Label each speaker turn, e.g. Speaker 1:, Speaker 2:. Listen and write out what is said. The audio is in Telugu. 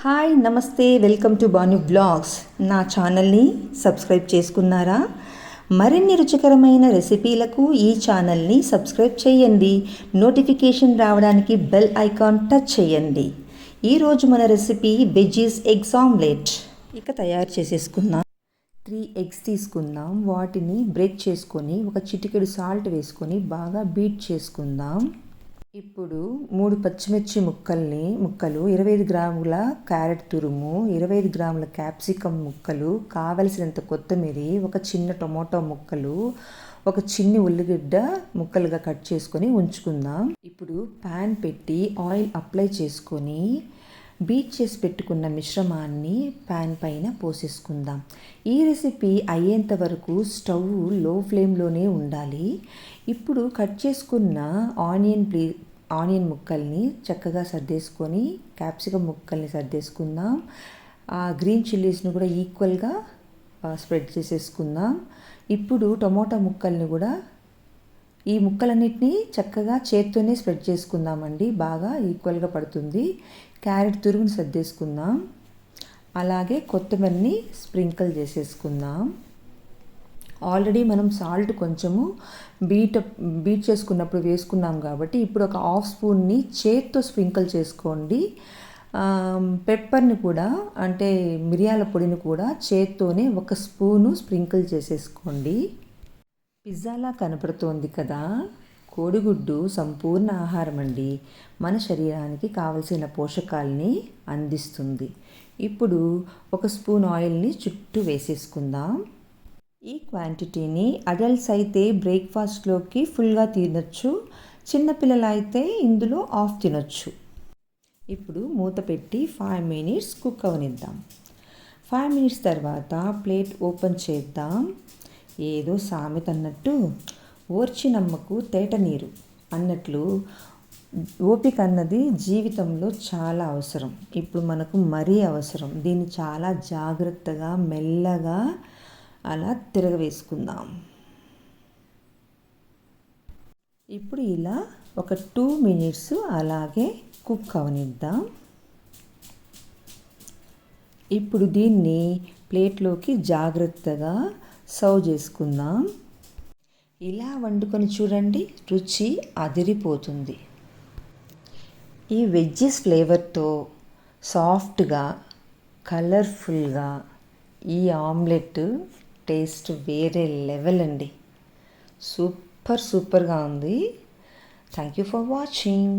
Speaker 1: హాయ్ నమస్తే, వెల్కమ్ టు బాను బ్లాగ్స్. నా ఛానల్ని సబ్స్క్రైబ్ చేసుకున్నారా? మరిన్ని రుచికరమైన రెసిపీలకు ఈ ఛానల్ని సబ్స్క్రైబ్ చేయండి. నోటిఫికేషన్ రావడానికి బెల్ ఐకాన్ టచ్ చేయండి. ఈరోజు మన రెసిపీ వెజ్జీస్ ఎగ్స్ ఆమ్లెట్. ఇక తయారు చేసేసుకుందాం. 3 ఎగ్స్ తీసుకుందాం. వాటిని బ్రేక్ చేసుకొని ఒక చిటికెడు సాల్ట్ వేసుకొని బాగా బీట్ చేసుకుందాం. ఇప్పుడు 3 పచ్చిమిర్చి ముక్కలు, 25 గ్రాముల క్యారెట్ తురుము, 25 గ్రాముల క్యాప్సికమ్ ముక్కలు, కావలసినంత కొత్తిమీర, ఒక చిన్న టొమాటో ముక్కలు, ఒక చిన్ని ఉల్లిగడ్డ ముక్కలుగా కట్ చేసుకొని ఉంచుకుందాం. ఇప్పుడు ప్యాన్ పెట్టి ఆయిల్ అప్లై చేసుకొని బీట్ చేసి పెట్టుకున్న మిశ్రమాన్ని ప్యాన్ పైన పోసేసుకుందాం. ఈ రెసిపీ అయ్యేంత వరకు స్టవ్ లో ఫ్లేమ్లోనే ఉండాలి. ఇప్పుడు కట్ చేసుకున్న ఆనియన్ ముక్కల్ని చక్కగా సర్దేసుకొని క్యాప్సికమ్ ముక్కల్ని సర్దేసుకుందాం. గ్రీన్ చిల్లీస్ని కూడా ఈక్వల్గా స్ప్రెడ్ చేసేసుకుందాం. ఇప్పుడు టొమాటో ముక్కల్ని కూడా ఈ ముక్కలన్నిటినీ చక్కగా చేత్తోనే స్ప్రెడ్ చేసుకుందామండి. బాగా ఈక్వల్గా పడుతుంది. క్యారెట్ తురుగుని సర్దేసుకుందాం. అలాగే కొత్తిమీరని స్ప్రింకిల్ చేసేసుకుందాం. ఆల్రెడీ మనం సాల్ట్ కొంచెము బీట్ చేసుకున్నప్పుడు వేసుకున్నాం కాబట్టి ఇప్పుడు ఒక హాఫ్ స్పూన్ని చేత్తో స్ప్రింకిల్ చేసుకోండి. పెప్పర్ని కూడా, అంటే మిరియాల పొడిని కూడా చేత్తోనే ఒక స్పూను స్ప్రింకిల్ చేసేసుకోండి. పిజ్జాలా కనపడుతోంది కదా, కోడిగుడ్డు సంపూర్ణ ఆహారం అండి. మన శరీరానికి కావలసిన పోషకాలని అందిస్తుంది. ఇప్పుడు ఒక స్పూన్ ఆయిల్ని చుట్టూ వేసేసుకుందాం. ఈ క్వాంటిటీని అడల్ట్స్ అయితే బ్రేక్ఫాస్ట్లోకి ఫుల్గా తినొచ్చు, చిన్నపిల్లలు అయితే ఇందులో హాఫ్ తినొచ్చు. ఇప్పుడు మూత పెట్టి 5 మినిట్స్ కుక్ అవనిద్దాం. 5 మినిట్స్ తర్వాత ప్లేట్ ఓపెన్ చేద్దాం. ఏదో సామెత అన్నట్టు ఓర్చినమ్మకు తేట నీరు అన్నట్లు ఓపిక అన్నది జీవితంలో చాలా అవసరం. ఇప్పుడు మనకు మరీ అవసరం. దీన్ని చాలా జాగ్రత్తగా మెల్లగా అలా తిరగవేసుకుందాం. ఇప్పుడు ఇలా ఒక 2 మినిట్స్ అలాగే కుక్ అవనిద్దాం. ఇప్పుడు దీన్ని ప్లేట్లోకి జాగ్రత్తగా సర్వ్ చేసుకుందాం. ఇలా వండుకొని చూడండి, రుచి అదిరిపోతుంది. ఈ వెజ్జీస్ ఫ్లేవర్తో సాఫ్ట్గా, కలర్ఫుల్గా ఈ ఆమ్లెట్ టేస్ట్ వేరే లెవెల్ అండి. సూపర్గా ఉంది. Thank you for watching.